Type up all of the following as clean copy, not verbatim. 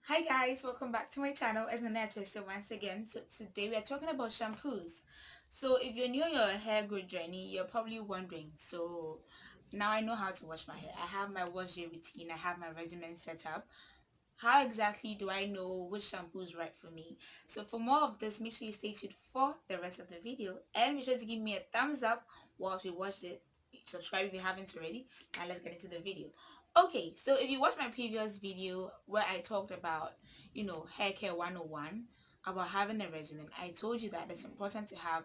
Hi guys, welcome back to my channel. It's NanaYaa Tresses once again. So today we are talking about shampoos. So if you're new on your hair growth journey, you're probably wondering, so now I know how to wash my hair. I have my wash day routine, I have my regimen set up. How exactly do I know which shampoo is right for me? So for more of this, make sure you stay tuned for the rest of the video and be sure to give me a thumbs up whilst you watched it. Subscribe if you haven't already. Now let's get into the video. Okay, so if you watched my previous video where I talked about, hair care 101, about having a regimen, I told you that it's important to have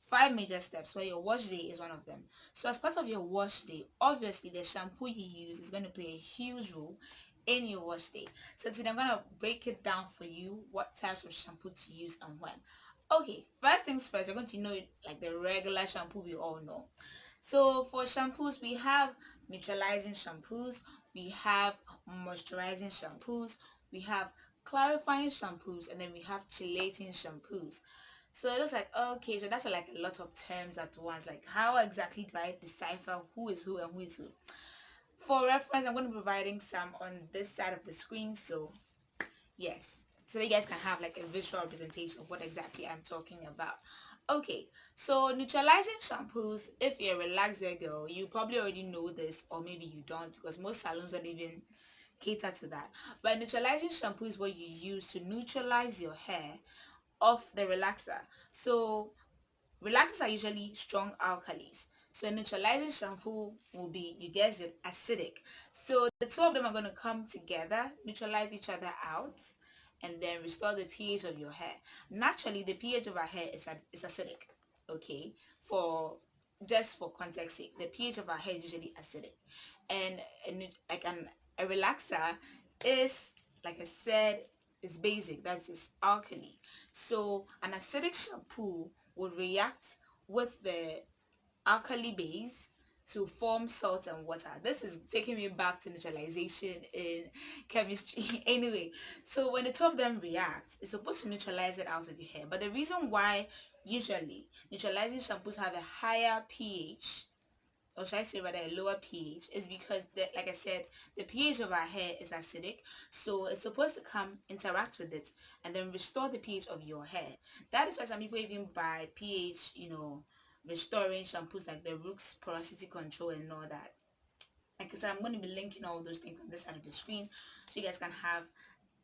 five major steps where your wash day is one of them. So as part of your wash day, obviously the shampoo you use is going to play a huge role in your wash day. So today I'm going to break it down for you what types of shampoo to use and when. Okay, first things first, you're going to know like the regular shampoo we all know. So for shampoos, we have neutralizing shampoos, we have moisturizing shampoos, we have clarifying shampoos, and then we have chelating shampoos. So it looks like, okay, so that's like a lot of terms at once. Like, how exactly do I decipher who is who and who is who? For reference, I'm going to be providing some on this side of the screen. So yes, so you guys can have like a visual representation of what exactly I'm talking about. Okay, so neutralizing shampoos, if you're a relaxer girl, you probably already know this, or maybe you don't, because most salons don't even cater to that. But neutralizing shampoo is what you use to neutralize your hair of the relaxer. So relaxers are usually strong alkalis. So neutralizing shampoo will be, you guess it, acidic. So the two of them are going to come together, neutralize each other out, and then restore the pH of your hair. Naturally, the pH of our hair is acidic. Okay, for just for context sake, the pH of our hair is usually acidic, and like a relaxer is, like I said, is basic. That's its alkali. So an acidic shampoo would react with the alkali base to form salt and water. This is taking me back to neutralization in chemistry. Anyway, so when the two of them react, it's supposed to neutralize it out of your hair. But the reason why usually neutralizing shampoos have a higher pH, or should I say rather a lower pH, is because like I said, the pH of our hair is acidic, so it's supposed to come interact with it and then restore the pH of your hair. That is why some people even buy pH, restoring shampoos like the Rook's porosity control and all that. Like I said, I'm going to be linking all those things on this side of the screen so you guys can have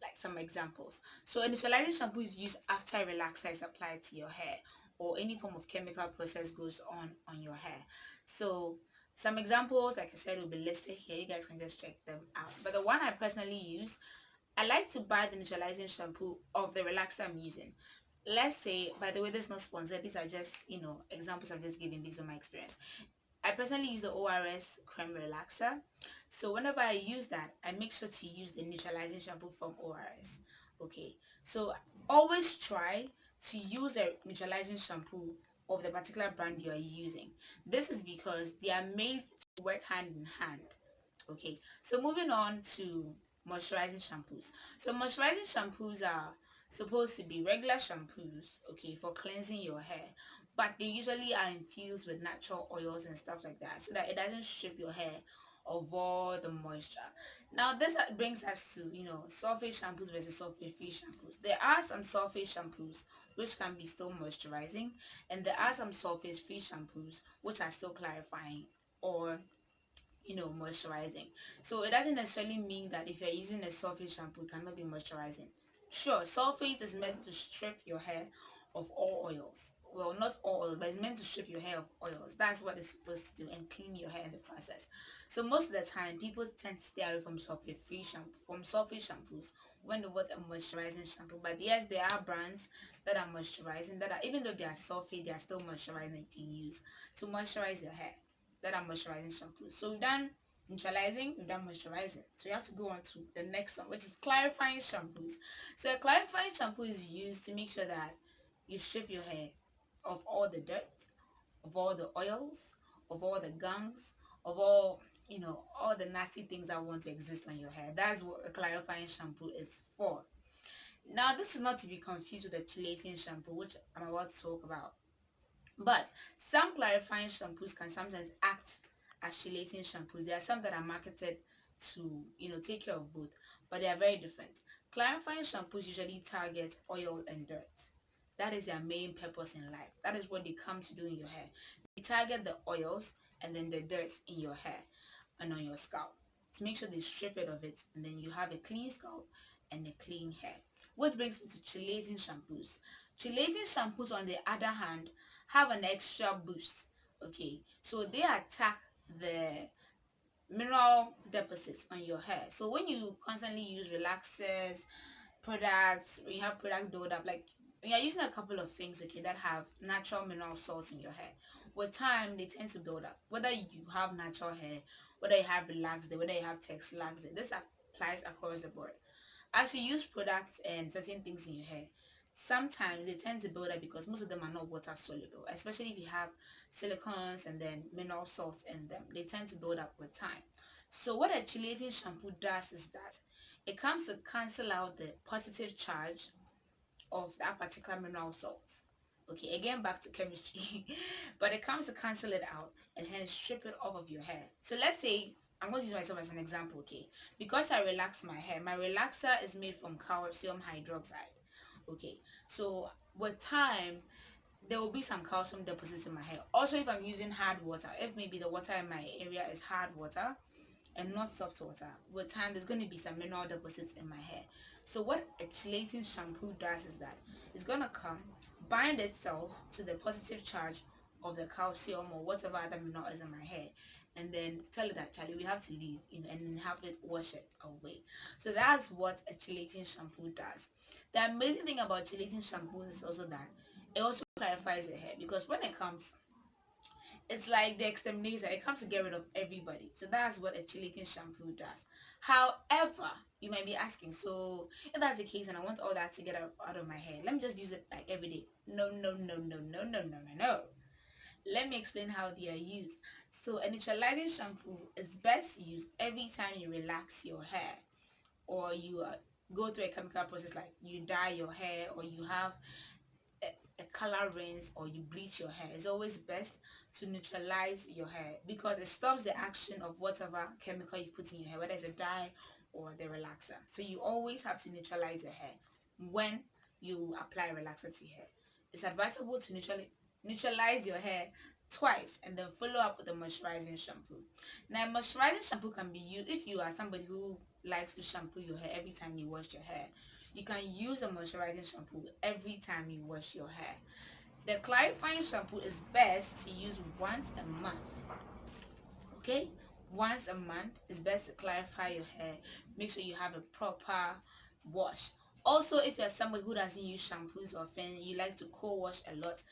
like some examples. So initializing shampoo is used after a relaxer is applied to your hair or any form of chemical process goes on your hair. So some examples, like I said, will be listed here. You guys can just check them out. But the one I personally use, I like to buy the neutralizing shampoo of the relaxer I'm using. Let's say, by the way, this is not sponsored. These are just, examples I'm just giving based on my experience. I personally use the ORS Creme Relaxer. So whenever I use that, I make sure to use the neutralizing shampoo from ORS. Okay, so always try to use a neutralizing shampoo of the particular brand you are using. This is because they are made to work hand in hand. Okay, so moving on to moisturizing shampoos. So moisturizing shampoos are supposed to be regular shampoos, okay, for cleansing your hair, but they usually are infused with natural oils and stuff like that so that it doesn't strip your hair of all the moisture. Now this brings us to, sulfate shampoos versus sulfate free shampoos. There are some sulfate shampoos which can be still moisturizing, and there are some sulfate free shampoos which are still clarifying or moisturizing. So it doesn't necessarily mean that if you're using a sulfate shampoo it cannot be moisturizing. Sure, sulfate is meant to strip your hair of all oils. Well, not all oils, but it's meant to strip your hair of oils. That's what it's supposed to do, and clean your hair in the process. So most of the time people tend to stay away from sulfate shampoos when they want a moisturizing shampoo. But yes, there are brands that are moisturizing, that are, even though they are sulfate, they are still moisturizing, that you can use to moisturize your hair, that are moisturizing shampoos. So we've done neutralizing, we've done moisturizing. So you have to go on to the next one, which is clarifying shampoos. So a clarifying shampoo is used to make sure that you strip your hair of all the dirt, of all the oils, of all the gangs, of all, all the nasty things that want to exist on your hair. That's what a clarifying shampoo is for. Now, this is not to be confused with a chelating shampoo, which I'm about to talk about. But some clarifying shampoos can sometimes act as chelating shampoos. There are some that are marketed to, take care of both, but they are very different. Clarifying shampoos usually target oil and dirt. That is their main purpose in life. That is what they come to do in your hair. They target the oils and then the dirt in your hair and on your scalp to make sure they strip it of it, and then you have a clean scalp and a clean hair. Which brings me to chelating shampoos. Chelating shampoos, on the other hand, have an extra boost. Okay, so they attack the mineral deposits on your hair. So when you constantly use relaxers, products, when you have product buildup, like when you're using a couple of things, okay, that have natural mineral salts in your hair, with time they tend to build up. Whether you have natural hair, whether you have relaxed hair, whether you have text lax hair, this applies across the board. As you use products and certain things in your hair, sometimes they tend to build up because most of them are not water soluble, especially if you have silicones and then mineral salts in them. They tend to build up with time. So what a chelating shampoo does is that it comes to cancel out the positive charge of that particular mineral salt. Okay, again back to chemistry, but it comes to cancel it out and hence strip it off of your hair. So let's say I'm going to use myself as an example. Okay, because I relax my hair, my relaxer is made from calcium hydroxide. Okay, so with time there will be some calcium deposits in my hair. Also, if I'm using hard water, if maybe the water in my area is hard water and not soft water, with time there's going to be some mineral deposits in my hair. So what a chelating shampoo does is that it's going to come, bind itself to the positive charge of the calcium or whatever other mineral is in my hair, and then tell it that, Charlie, we have to leave, and then have it wash it away. So that's what a chelating shampoo does. The amazing thing about chelating shampoos is also that it also clarifies your hair, because when it comes, it's like the exterminator. It comes to get rid of everybody. So that's what a chelating shampoo does. However, you might be asking, so if that's the case and I want all that to get out of my hair, let me just use it like every day. No, no, no, no, no, no, no, no, no. Let me explain how they are used. So a neutralizing shampoo is best used every time you relax your hair, or you go through a chemical process, like you dye your hair or you have a color rinse or you bleach your hair. It's always best to neutralize your hair because it stops the action of whatever chemical you put in your hair, whether it's a dye or the relaxer. So you always have to neutralize your hair when you apply relaxer to your hair. It's advisable to neutralize your hair twice and then follow up with a moisturizing shampoo. Now, moisturizing shampoo can be used if you are somebody who likes to shampoo your hair every time you wash your hair. You can use a moisturizing shampoo every time you wash your hair. The clarifying shampoo is best to use once a month. Okay? Once a month is best to clarify your hair. Make sure you have a proper wash. Also, if you're somebody who doesn't use shampoos often, you like to co-wash a lot,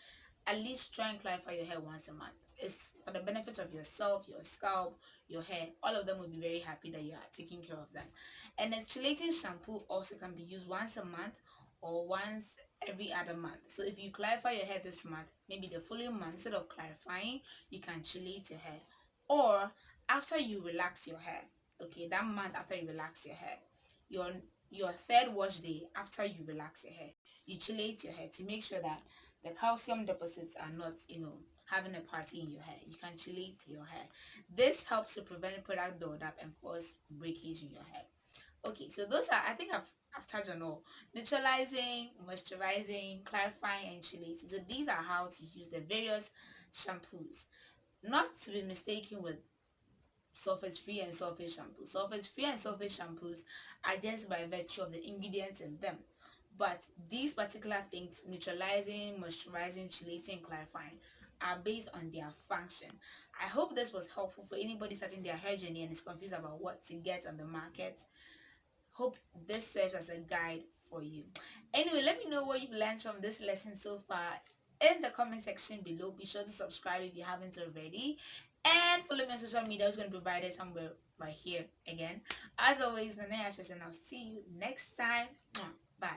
at least try and clarify your hair once a month. It's for the benefit of yourself, your scalp, your hair. All of them will be very happy that you are taking care of that. And a chelating shampoo also can be used once a month or once every other month. So if you clarify your hair this month, maybe the following month, instead of clarifying, you can chelate your hair. Or after you relax your hair, okay, that month after you relax your hair, your your third wash day after you relax your hair, you chelate your hair to make sure that the calcium deposits are not, having a party in your hair. You can chelate your hair. This helps to prevent product buildup and cause breakage in your hair. Okay, so those are, I think I've touched on all. Neutralizing, moisturizing, clarifying, and chelating. So these are how to use the various shampoos. Not to be mistaken with sulfate-free and sulfate shampoos. Sulfate-free and sulfate shampoos are just by virtue of the ingredients in them. But these particular things, neutralizing, moisturizing, chelating, clarifying, are based on their function. I hope this was helpful for anybody starting their hair journey and is confused about what to get on the market. Hope this serves as a guide for you. Anyway, let me know what you've learned from this lesson so far in the comment section below. Be sure to subscribe if you haven't already, and follow me on social media. It's going to be provided somewhere right here again. As always, NanaYaa Tresses, and I'll see you next time. Bye.